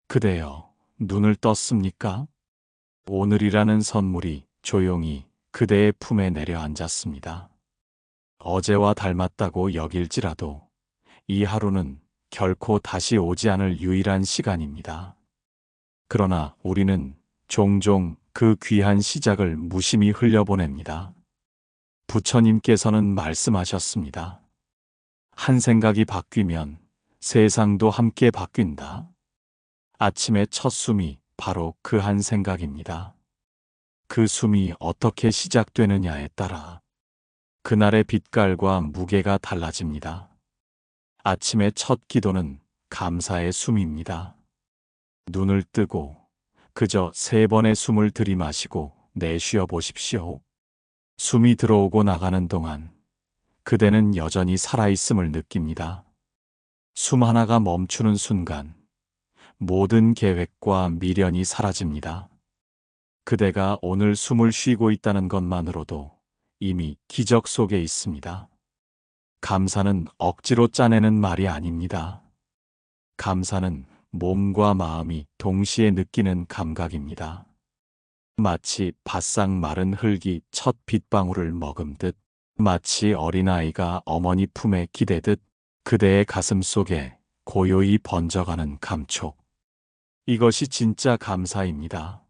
그대여, 눈을 떴습니까? 오늘이라는 선물이 조용히 그대의 품에 내려앉았습니다. 어제와 닮았다고 여길지라도 이 하루는 결코 다시 오지 않을 유일한 시간입니다. 그러나 우리는 종종 그 귀한 시작을 무심히 흘려보냅니다. 부처님께서는 말씀하셨습니다. 한 생각이 바뀌면 세상도 함께 바뀐다. 아침의 첫 숨이 바로 그 한 생각입니다. 그 숨이 어떻게 시작되느냐에 따라 그날의 빛깔과 무게가 달라집니다. 아침의 첫 기도는 감사의 숨입니다. 눈을 뜨고 그저 3번의 숨을 들이마시고 내쉬어 보십시오. 숨이 들어오고 나가는 동안 그대는 여전히 살아있음을 느낍니다. 숨 하나가 멈추는 순간 모든 계획과 미련이 사라집니다. 그대가 오늘 숨을 쉬고 있다는 것만으로도 이미 기적 속에 있습니다. 감사는 억지로 짜내는 말이 아닙니다. 감사는 몸과 마음이 동시에 느끼는 감각입니다. 마치 바싹 마른 흙이 첫 빗방울을 머금듯, 마치 어린아이가 어머니 품에 기대듯 그대의 가슴 속에 고요히 번져가는 감촉. 이것이 진짜 감사입니다.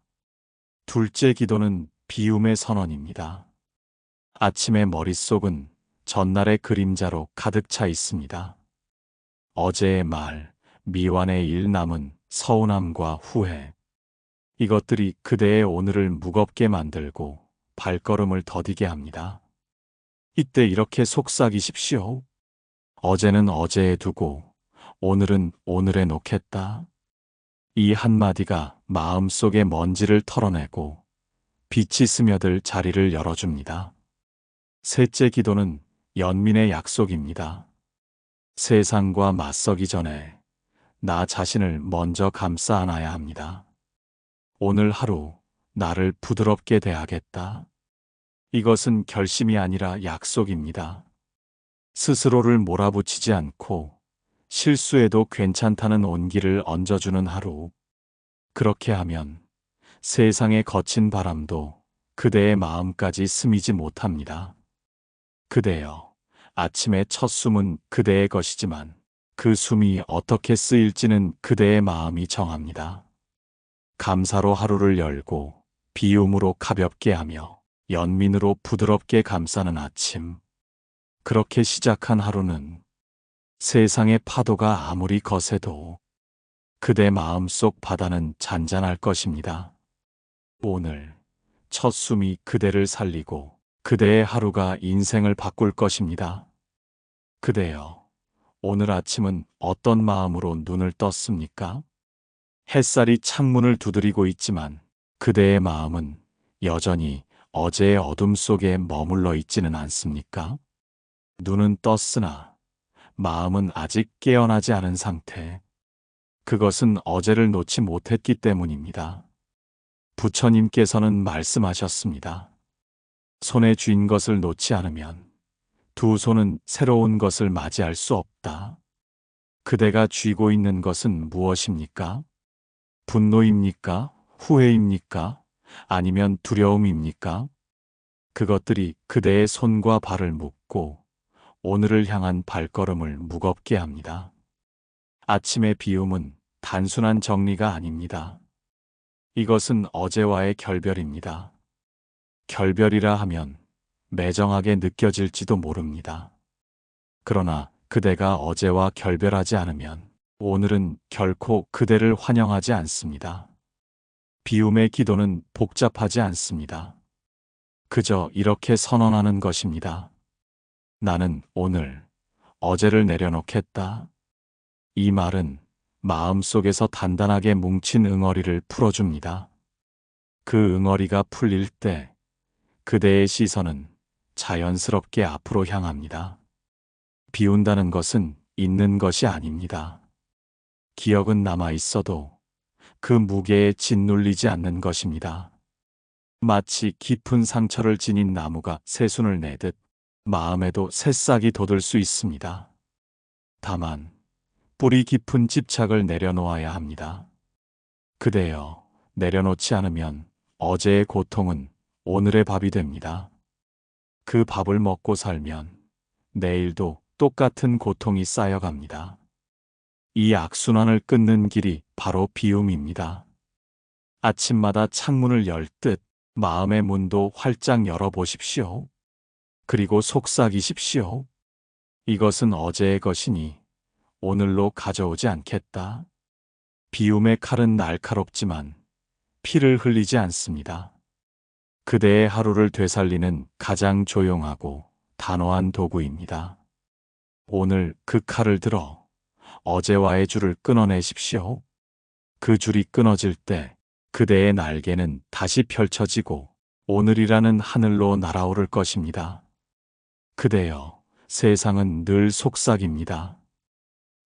둘째 기도는 비움의 선언입니다. 아침의 머릿속은 전날의 그림자로 가득 차 있습니다. 어제의 말, 미완의 일 남은 서운함과 후회. 이것들이 그대의 오늘을 무겁게 만들고 발걸음을 더디게 합니다. 이때 이렇게 속삭이십시오. 어제는 어제에 두고 오늘은 오늘에 놓겠다. 이 한마디가 마음속의 먼지를 털어내고 빛이 스며들 자리를 열어줍니다. 셋째 기도는 연민의 약속입니다. 세상과 맞서기 전에 나 자신을 먼저 감싸 안아야 합니다. 오늘 하루 나를 부드럽게 대하겠다. 이것은 결심이 아니라 약속입니다. 스스로를 몰아붙이지 않고 실수해도 괜찮다는 온기를 얹어주는 하루. 그렇게 하면 세상의 거친 바람도 그대의 마음까지 스미지 못합니다. 그대여, 아침의 첫 숨은 그대의 것이지만 그 숨이 어떻게 쓰일지는 그대의 마음이 정합니다. 감사로 하루를 열고 비움으로 가볍게 하며 연민으로 부드럽게 감싸는 아침. 그렇게 시작한 하루는 세상의 파도가 아무리 거세도 그대 마음속 바다는 잔잔할 것입니다. 오늘 첫 숨이 그대를 살리고 그대의 하루가 인생을 바꿀 것입니다. 그대여, 오늘 아침은 어떤 마음으로 눈을 떴습니까? 햇살이 창문을 두드리고 있지만 그대의 마음은 여전히 어제의 어둠 속에 머물러 있지는 않습니까? 눈은 떴으나 마음은 아직 깨어나지 않은 상태. 그것은 어제를 놓지 못했기 때문입니다. 부처님께서는 말씀하셨습니다. 손에 쥔 것을 놓지 않으면 두 손은 새로운 것을 맞이할 수 없다. 그대가 쥐고 있는 것은 무엇입니까? 분노입니까? 후회입니까? 아니면 두려움입니까? 그것들이 그대의 손과 발을 묶고 오늘을 향한 발걸음을 무겁게 합니다. 아침의 비움은 단순한 정리가 아닙니다. 이것은 어제와의 결별입니다. 결별이라 하면 매정하게 느껴질지도 모릅니다. 그러나 그대가 어제와 결별하지 않으면 오늘은 결코 그대를 환영하지 않습니다. 비움의 기도는 복잡하지 않습니다. 그저 이렇게 선언하는 것입니다. 나는 오늘 어제를 내려놓겠다. 이 말은 마음속에서 단단하게 뭉친 응어리를 풀어줍니다. 그 응어리가 풀릴 때 그대의 시선은 자연스럽게 앞으로 향합니다. 비운다는 것은 있는 것이 아닙니다. 기억은 남아 있어도 그 무게에 짓눌리지 않는 것입니다. 마치 깊은 상처를 지닌 나무가 새순을 내듯 마음에도 새싹이 돋을 수 있습니다. 다만 뿌리 깊은 집착을 내려놓아야 합니다. 그대여, 내려놓지 않으면 어제의 고통은 오늘의 밥이 됩니다. 그 밥을 먹고 살면 내일도 똑같은 고통이 쌓여갑니다. 이 악순환을 끊는 길이 바로 비움입니다. 아침마다 창문을 열 듯 마음의 문도 활짝 열어보십시오. 그리고 속삭이십시오. 이것은 어제의 것이니 오늘로 가져오지 않겠다. 비움의 칼은 날카롭지만 피를 흘리지 않습니다. 그대의 하루를 되살리는 가장 조용하고 단호한 도구입니다. 오늘 그 칼을 들어 어제와의 줄을 끊어내십시오. 그 줄이 끊어질 때 그대의 날개는 다시 펼쳐지고 오늘이라는 하늘로 날아오를 것입니다. 그대여, 세상은 늘 속삭입니다.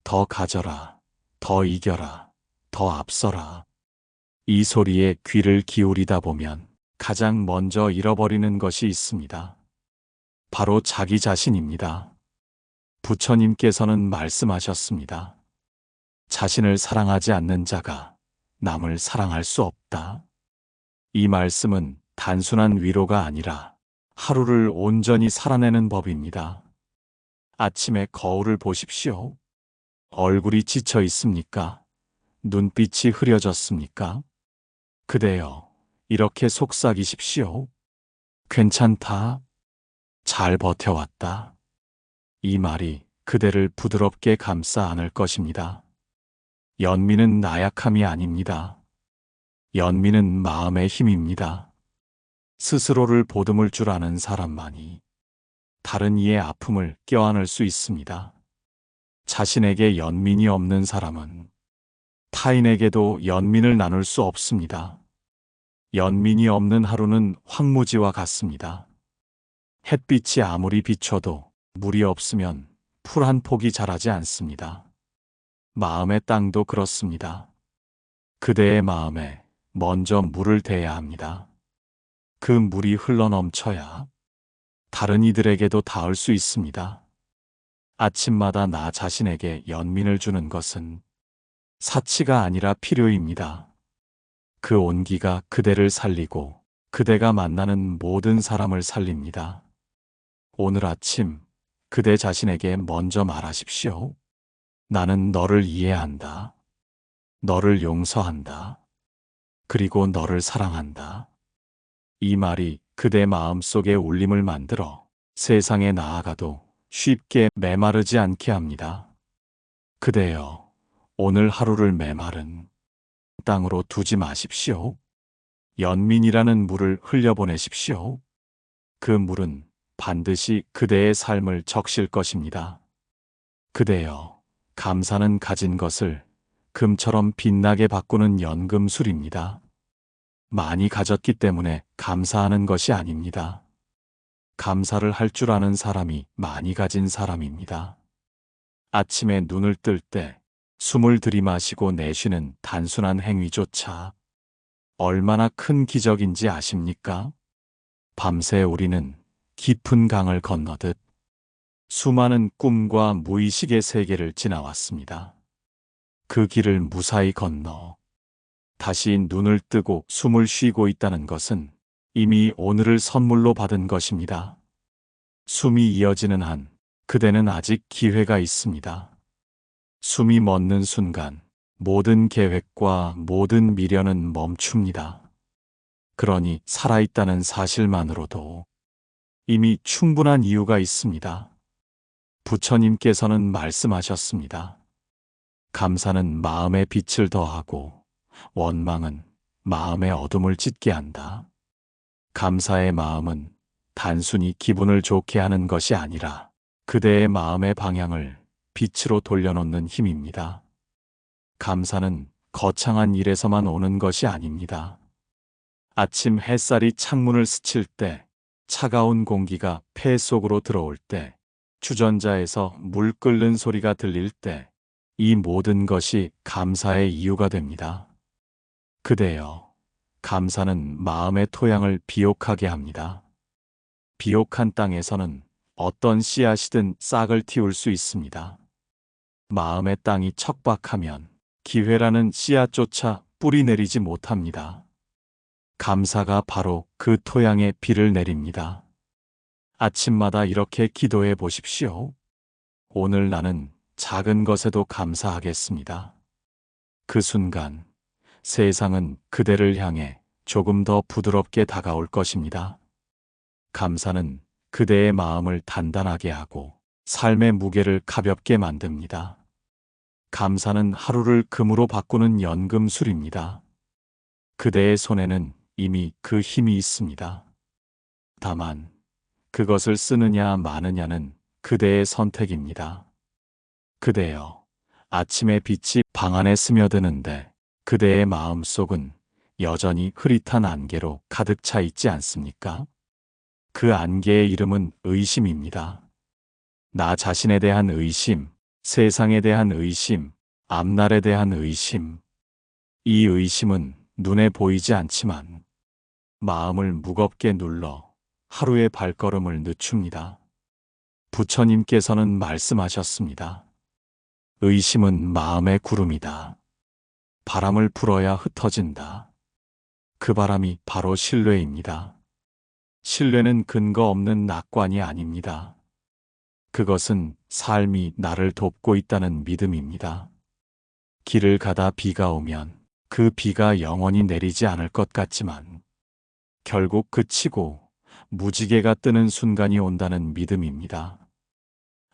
더 가져라, 더 이겨라, 더 앞서라. 이 소리에 귀를 기울이다 보면 가장 먼저 잃어버리는 것이 있습니다. 바로 자기 자신입니다. 부처님께서는 말씀하셨습니다. 자신을 사랑하지 않는 자가 남을 사랑할 수 없다. 이 말씀은 단순한 위로가 아니라 하루를 온전히 살아내는 법입니다. 아침에 거울을 보십시오. 얼굴이 지쳐 있습니까? 눈빛이 흐려졌습니까? 그대여, 이렇게 속삭이십시오. 괜찮다. 잘 버텨왔다. 이 말이 그대를 부드럽게 감싸 안을 것입니다. 연민은 나약함이 아닙니다. 연민은 마음의 힘입니다. 스스로를 보듬을 줄 아는 사람만이 다른 이의 아픔을 껴안을 수 있습니다. 자신에게 연민이 없는 사람은 타인에게도 연민을 나눌 수 없습니다. 연민이 없는 하루는 황무지와 같습니다. 햇빛이 아무리 비춰도 물이 없으면 풀 한 폭이 자라지 않습니다. 마음의 땅도 그렇습니다. 그대의 마음에 먼저 물을 대야 합니다. 그 물이 흘러넘쳐야 다른 이들에게도 닿을 수 있습니다. 아침마다 나 자신에게 연민을 주는 것은 사치가 아니라 필요입니다. 그 온기가 그대를 살리고 그대가 만나는 모든 사람을 살립니다. 오늘 아침 그대 자신에게 먼저 말하십시오. 나는 너를 이해한다. 너를 용서한다. 그리고 너를 사랑한다. 이 말이 그대 마음속에 울림을 만들어 세상에 나아가도 쉽게 메마르지 않게 합니다. 그대여, 오늘 하루를 메마른 땅으로 두지 마십시오. 연민이라는 물을 흘려보내십시오. 그 물은 반드시 그대의 삶을 적실 것입니다. 그대여, 감사는 가진 것을 금처럼 빛나게 바꾸는 연금술입니다. 많이 가졌기 때문에 감사하는 것이 아닙니다. 감사를 할 줄 아는 사람이 많이 가진 사람입니다. 아침에 눈을 뜰 때 숨을 들이마시고 내쉬는 단순한 행위조차 얼마나 큰 기적인지 아십니까? 밤새 우리는 깊은 강을 건너듯 수많은 꿈과 무의식의 세계를 지나왔습니다. 그 길을 무사히 건너 다시 눈을 뜨고 숨을 쉬고 있다는 것은 이미 오늘을 선물로 받은 것입니다. 숨이 이어지는 한 그대는 아직 기회가 있습니다. 숨이 멎는 순간 모든 계획과 모든 미련은 멈춥니다. 그러니 살아있다는 사실만으로도 이미 충분한 이유가 있습니다. 부처님께서는 말씀하셨습니다. 감사는 마음의 빛을 더하고 원망은 마음의 어둠을 짙게 한다. 감사의 마음은 단순히 기분을 좋게 하는 것이 아니라 그대의 마음의 방향을 빛으로 돌려놓는 힘입니다. 감사는 거창한 일에서만 오는 것이 아닙니다. 아침 햇살이 창문을 스칠 때, 차가운 공기가 폐 속으로 들어올 때, 주전자에서 물 끓는 소리가 들릴 때, 이 모든 것이 감사의 이유가 됩니다. 그대여, 감사는 마음의 토양을 비옥하게 합니다. 비옥한 땅에서는 어떤 씨앗이든 싹을 틔울 수 있습니다. 마음의 땅이 척박하면 기회라는 씨앗조차 뿌리 내리지 못합니다. 감사가 바로 그 토양에 비를 내립니다. 아침마다 이렇게 기도해 보십시오. 오늘 나는 작은 것에도 감사하겠습니다. 그 순간 세상은 그대를 향해 조금 더 부드럽게 다가올 것입니다. 감사는 그대의 마음을 단단하게 하고 삶의 무게를 가볍게 만듭니다. 감사는 하루를 금으로 바꾸는 연금술입니다. 그대의 손에는 이미 그 힘이 있습니다. 다만 그것을 쓰느냐 마느냐는 그대의 선택입니다. 그대여, 아침의 빛이 방 안에 스며드는데 그대의 마음속은 여전히 흐릿한 안개로 가득 차 있지 않습니까? 그 안개의 이름은 의심입니다. 나 자신에 대한 의심, 세상에 대한 의심, 앞날에 대한 의심. 이 의심은 눈에 보이지 않지만 마음을 무겁게 눌러 하루의 발걸음을 늦춥니다. 부처님께서는 말씀하셨습니다. 의심은 마음의 구름이다. 바람을 불어야 흩어진다. 그 바람이 바로 신뢰입니다. 신뢰는 근거 없는 낙관이 아닙니다. 그것은 삶이 나를 돕고 있다는 믿음입니다. 길을 가다 비가 오면 그 비가 영원히 내리지 않을 것 같지만 결국 그치고 무지개가 뜨는 순간이 온다는 믿음입니다.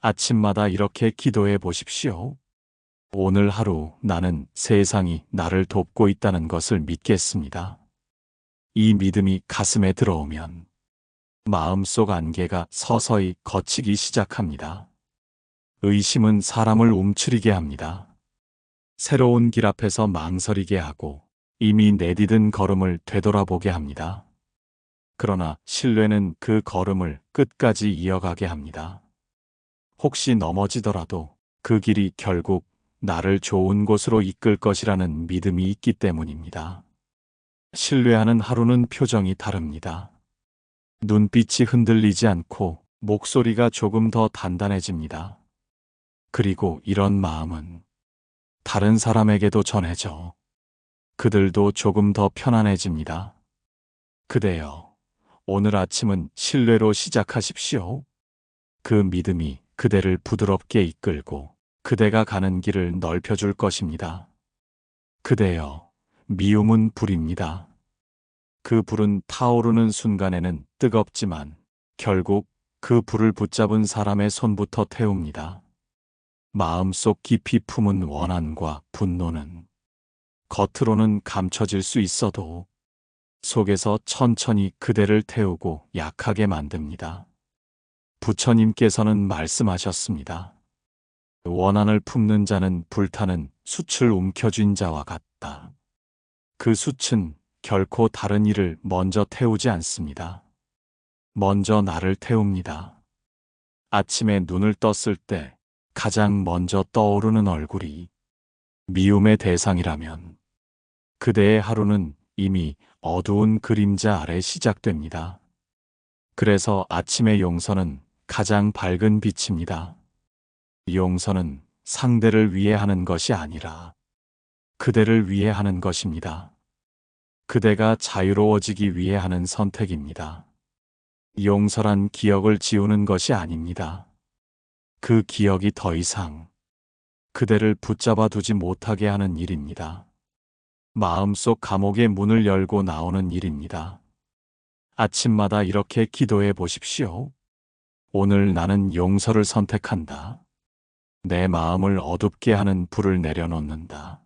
아침마다 이렇게 기도해 보십시오. 오늘 하루 나는 세상이 나를 돕고 있다는 것을 믿겠습니다. 이 믿음이 가슴에 들어오면 마음속 안개가 서서히 걷히기 시작합니다. 의심은 사람을 움츠리게 합니다. 새로운 길 앞에서 망설이게 하고 이미 내디딘 걸음을 되돌아보게 합니다. 그러나 신뢰는 그 걸음을 끝까지 이어가게 합니다. 혹시 넘어지더라도 그 길이 결국 나를 좋은 곳으로 이끌 것이라는 믿음이 있기 때문입니다. 신뢰하는 하루는 표정이 다릅니다. 눈빛이 흔들리지 않고 목소리가 조금 더 단단해집니다. 그리고 이런 마음은 다른 사람에게도 전해져 그들도 조금 더 편안해집니다. 그대여, 오늘 아침은 신뢰로 시작하십시오. 그 믿음이 그대를 부드럽게 이끌고 그대가 가는 길을 넓혀줄 것입니다. 그대여, 미움은 불입니다. 그 불은 타오르는 순간에는 뜨겁지만 결국 그 불을 붙잡은 사람의 손부터 태웁니다. 마음속 깊이 품은 원한과 분노는 겉으로는 감춰질 수 있어도 속에서 천천히 그대를 태우고 약하게 만듭니다. 부처님께서는 말씀하셨습니다. 원한을 품는 자는 불타는 숯을 움켜쥔 자와 같다. 그 숯은 결코 다른 이를 먼저 태우지 않습니다. 먼저 나를 태웁니다. 아침에 눈을 떴을 때 가장 먼저 떠오르는 얼굴이 미움의 대상이라면 그대의 하루는 이미 어두운 그림자 아래 시작됩니다. 그래서 아침의 용서는 가장 밝은 빛입니다. 용서는 상대를 위해 하는 것이 아니라 그대를 위해 하는 것입니다. 그대가 자유로워지기 위해 하는 선택입니다. 용서란 기억을 지우는 것이 아닙니다. 그 기억이 더 이상 그대를 붙잡아 두지 못하게 하는 일입니다. 마음속 감옥의 문을 열고 나오는 일입니다. 아침마다 이렇게 기도해 보십시오. 오늘 나는 용서를 선택한다. 내 마음을 어둡게 하는 불을 내려놓는다.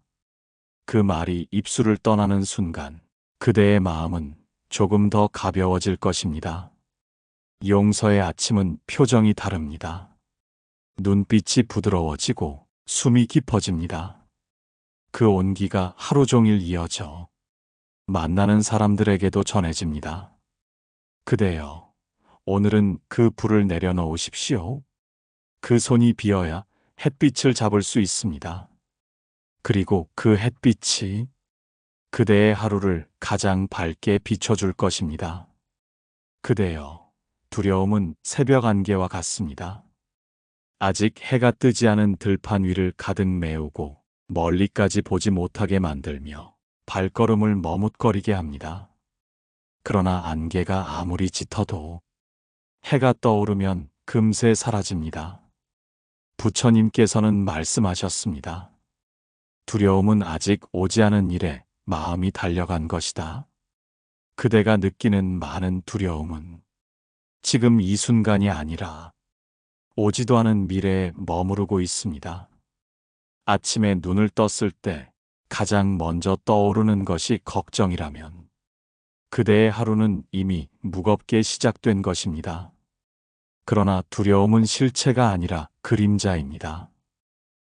그 말이 입술을 떠나는 순간 그대의 마음은 조금 더 가벼워질 것입니다. 용서의 아침은 표정이 다릅니다. 눈빛이 부드러워지고 숨이 깊어집니다. 그 온기가 하루 종일 이어져 만나는 사람들에게도 전해집니다. 그대여, 오늘은 그 불을 내려놓으십시오. 그 손이 비어야 햇빛을 잡을 수 있습니다. 그리고 그 햇빛이 그대의 하루를 가장 밝게 비춰줄 것입니다. 그대여, 두려움은 새벽 안개와 같습니다. 아직 해가 뜨지 않은 들판 위를 가득 메우고 멀리까지 보지 못하게 만들며 발걸음을 머뭇거리게 합니다. 그러나 안개가 아무리 짙어도 해가 떠오르면 금세 사라집니다. 부처님께서는 말씀하셨습니다. 두려움은 아직 오지 않은 일에 마음이 달려간 것이다. 그대가 느끼는 많은 두려움은 지금 이 순간이 아니라 오지도 않은 미래에 머무르고 있습니다. 아침에 눈을 떴을 때 가장 먼저 떠오르는 것이 걱정이라면 그대의 하루는 이미 무겁게 시작된 것입니다. 그러나 두려움은 실체가 아니라 그림자입니다.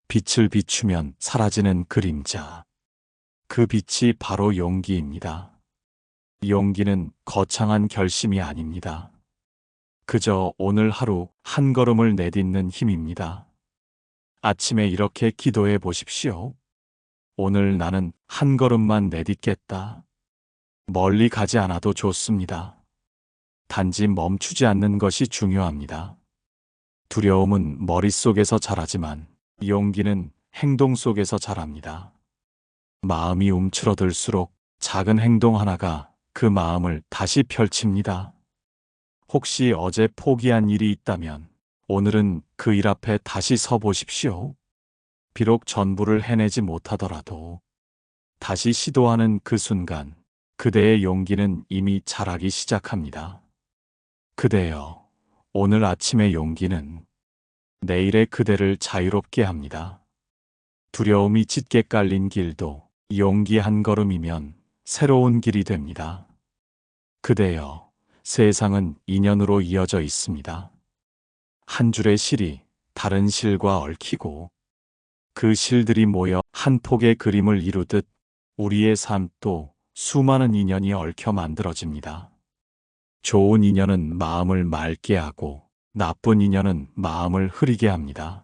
빛을 비추면 사라지는 그림자. 그 빛이 바로 용기입니다. 용기는 거창한 결심이 아닙니다. 그저 오늘 하루 한 걸음을 내딛는 힘입니다. 아침에 이렇게 기도해 보십시오. 오늘 나는 한 걸음만 내딛겠다. 멀리 가지 않아도 좋습니다. 단지 멈추지 않는 것이 중요합니다. 두려움은 머릿속에서 자라지만 용기는 행동 속에서 자랍니다. 마음이 움츠러들수록 작은 행동 하나가 그 마음을 다시 펼칩니다. 혹시 어제 포기한 일이 있다면 오늘은 그 일 앞에 다시 서 보십시오. 비록 전부를 해내지 못하더라도 다시 시도하는 그 순간 그대의 용기는 이미 자라기 시작합니다. 그대여, 오늘 아침의 용기는 내일의 그대를 자유롭게 합니다. 두려움이 짙게 깔린 길도 용기 한 걸음이면 새로운 길이 됩니다. 그대여, 세상은 인연으로 이어져 있습니다. 한 줄의 실이 다른 실과 얽히고 그 실들이 모여 한 폭의 그림을 이루듯 우리의 삶도 수많은 인연이 얽혀 만들어집니다. 좋은 인연은 마음을 맑게 하고 나쁜 인연은 마음을 흐리게 합니다.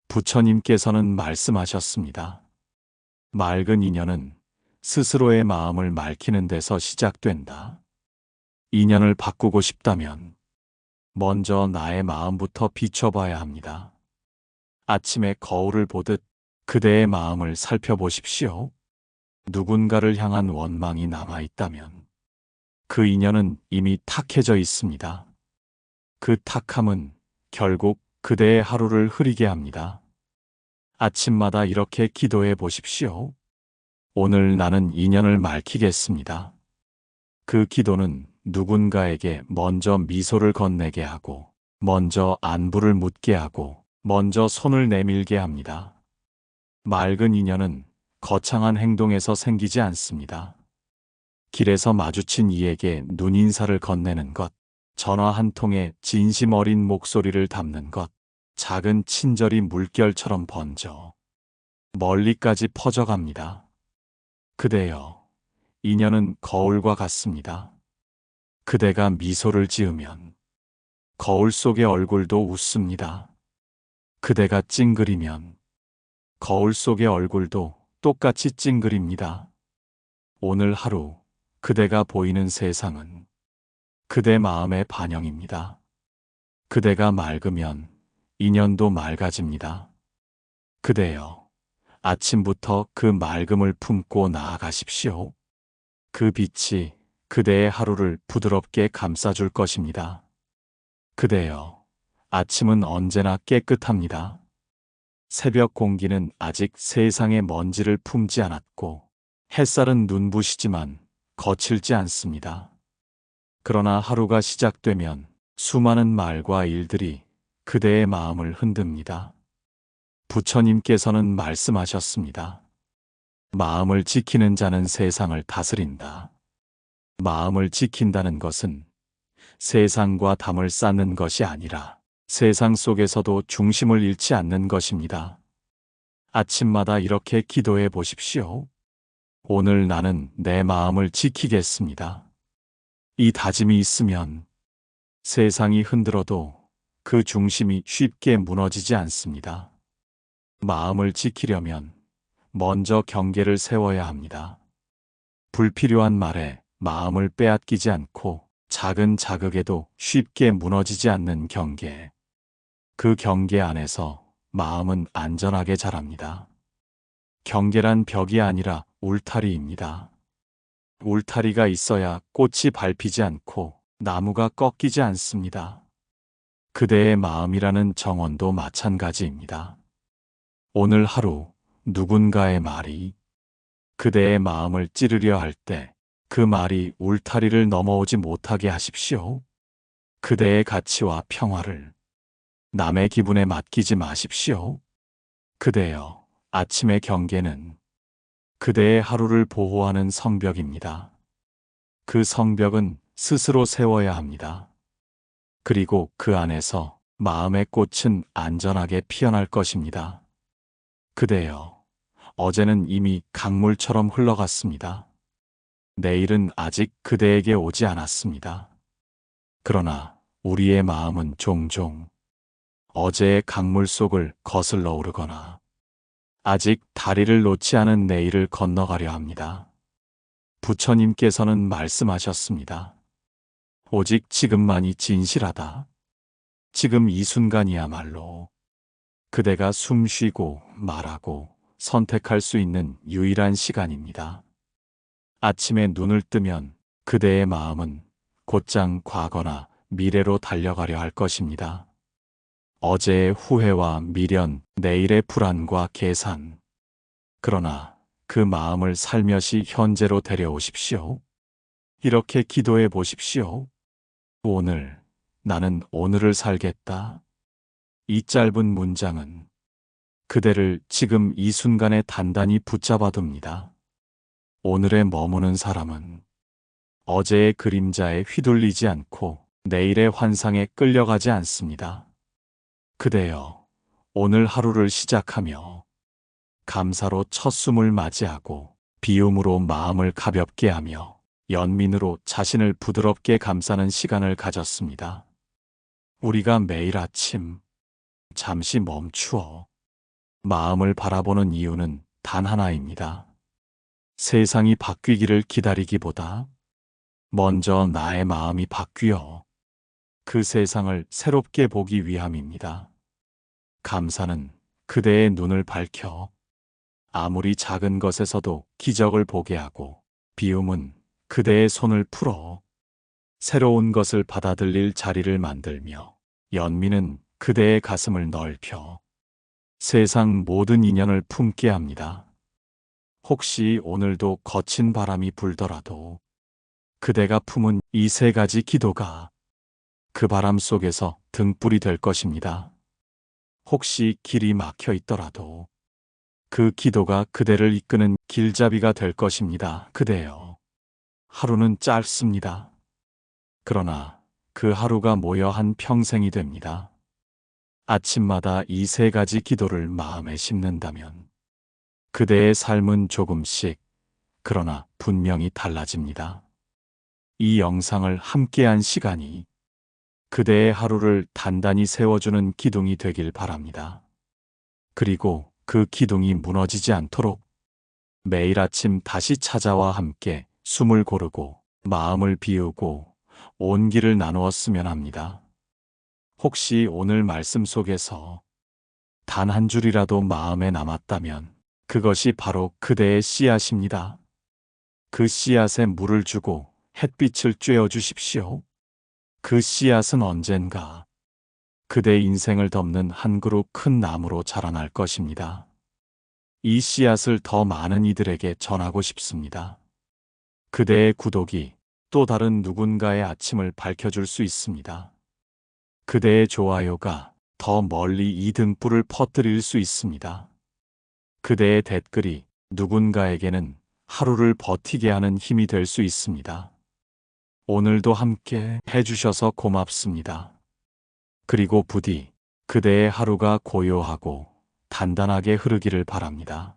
부처님께서는 말씀하셨습니다. 맑은 인연은 스스로의 마음을 맑히는 데서 시작된다. 인연을 바꾸고 싶다면 먼저 나의 마음부터 비춰봐야 합니다. 아침에 거울을 보듯 그대의 마음을 살펴보십시오. 누군가를 향한 원망이 남아있다면 그 인연은 이미 탁해져 있습니다. 그 탁함은 결국 그대의 하루를 흐리게 합니다. 아침마다 이렇게 기도해 보십시오. 오늘 나는 인연을 맑히겠습니다. 그 기도는 누군가에게 먼저 미소를 건네게 하고, 먼저 안부를 묻게 하고, 먼저 손을 내밀게 합니다. 맑은 인연은 거창한 행동에서 생기지 않습니다. 길에서 마주친 이에게 눈인사를 건네는 것, 전화 한 통에 진심 어린 목소리를 담는 것, 작은 친절이 물결처럼 번져 멀리까지 퍼져갑니다. 그대여, 인연은 거울과 같습니다. 그대가 미소를 지으면 거울 속의 얼굴도 웃습니다. 그대가 찡그리면 거울 속의 얼굴도 똑같이 찡그립니다. 오늘 하루 그대가 보이는 세상은 그대 마음의 반영입니다. 그대가 맑으면 인연도 맑아집니다. 그대여, 아침부터 그 맑음을 품고 나아가십시오. 그 빛이 그대의 하루를 부드럽게 감싸줄 것입니다. 그대여, 아침은 언제나 깨끗합니다. 새벽 공기는 아직 세상의 먼지를 품지 않았고, 햇살은 눈부시지만 거칠지 않습니다. 그러나 하루가 시작되면 수많은 말과 일들이 그대의 마음을 흔듭니다. 부처님께서는 말씀하셨습니다. 마음을 지키는 자는 세상을 다스린다. 마음을 지킨다는 것은 세상과 담을 쌓는 것이 아니라 세상 속에서도 중심을 잃지 않는 것입니다. 아침마다 이렇게 기도해 보십시오. 오늘 나는 내 마음을 지키겠습니다. 이 다짐이 있으면 세상이 흔들어도 그 중심이 쉽게 무너지지 않습니다. 마음을 지키려면 먼저 경계를 세워야 합니다. 불필요한 말에 마음을 빼앗기지 않고 작은 자극에도 쉽게 무너지지 않는 경계. 그 경계 안에서 마음은 안전하게 자랍니다. 경계란 벽이 아니라 울타리입니다. 울타리가 있어야 꽃이 밟히지 않고 나무가 꺾이지 않습니다. 그대의 마음이라는 정원도 마찬가지입니다. 오늘 하루 누군가의 말이 그대의 마음을 찌르려 할 때 그 말이 울타리를 넘어오지 못하게 하십시오. 그대의 가치와 평화를 남의 기분에 맡기지 마십시오. 그대여, 아침의 경계는 그대의 하루를 보호하는 성벽입니다. 그 성벽은 스스로 세워야 합니다. 그리고 그 안에서 마음의 꽃은 안전하게 피어날 것입니다. 그대여, 어제는 이미 강물처럼 흘러갔습니다. 내일은 아직 그대에게 오지 않았습니다. 그러나 우리의 마음은 종종 어제의 강물 속을 거슬러 오르거나 아직 다리를 놓지 않은 내일을 건너가려 합니다. 부처님께서는 말씀하셨습니다. 오직 지금만이 진실하다. 지금 이 순간이야말로 그대가 숨 쉬고 말하고 선택할 수 있는 유일한 시간입니다. 아침에 눈을 뜨면 그대의 마음은 곧장 과거나 미래로 달려가려 할 것입니다. 어제의 후회와 미련, 내일의 불안과 계산. 그러나 그 마음을 살며시 현재로 데려오십시오. 이렇게 기도해 보십시오. 오늘, 나는 오늘을 살겠다. 이 짧은 문장은 그대를 지금 이 순간에 단단히 붙잡아 둡니다. 오늘에 머무는 사람은 어제의 그림자에 휘둘리지 않고 내일의 환상에 끌려가지 않습니다. 그대여, 오늘 하루를 시작하며 감사로 첫 숨을 맞이하고 비움으로 마음을 가볍게 하며 연민으로 자신을 부드럽게 감싸는 시간을 가졌습니다. 우리가 매일 아침 잠시 멈추어 마음을 바라보는 이유는 단 하나입니다. 세상이 바뀌기를 기다리기보다 먼저 나의 마음이 바뀌어 그 세상을 새롭게 보기 위함입니다. 감사는 그대의 눈을 밝혀 아무리 작은 것에서도 기적을 보게 하고, 비움은 그대의 손을 풀어 새로운 것을 받아들일 자리를 만들며, 연민은 그대의 가슴을 넓혀 세상 모든 인연을 품게 합니다. 혹시 오늘도 거친 바람이 불더라도 그대가 품은 이 세 가지 기도가 그 바람 속에서 등불이 될 것입니다. 혹시 길이 막혀 있더라도 그 기도가 그대를 이끄는 길잡이가 될 것입니다. 그대여, 하루는 짧습니다. 그러나 그 하루가 모여 한 평생이 됩니다. 아침마다 이 세 가지 기도를 마음에 심는다면 그대의 삶은 조금씩, 그러나 분명히 달라집니다. 이 영상을 함께한 시간이 그대의 하루를 단단히 세워주는 기둥이 되길 바랍니다. 그리고 그 기둥이 무너지지 않도록 매일 아침 다시 찾아와 함께 숨을 고르고 마음을 비우고 온 길을 나누었으면 합니다. 혹시 오늘 말씀 속에서 단 한 줄이라도 마음에 남았다면 그것이 바로 그대의 씨앗입니다. 그 씨앗에 물을 주고 햇빛을 쬐어 주십시오. 그 씨앗은 언젠가 그대 인생을 덮는 한 그루 큰 나무로 자라날 것입니다. 이 씨앗을 더 많은 이들에게 전하고 싶습니다. 그대의 구독이 또 다른 누군가의 아침을 밝혀줄 수 있습니다. 그대의 좋아요가 더 멀리 이 등불을 퍼뜨릴 수 있습니다. 그대의 댓글이 누군가에게는 하루를 버티게 하는 힘이 될 수 있습니다. 오늘도 함께 해주셔서 고맙습니다. 그리고 부디 그대의 하루가 고요하고 단단하게 흐르기를 바랍니다.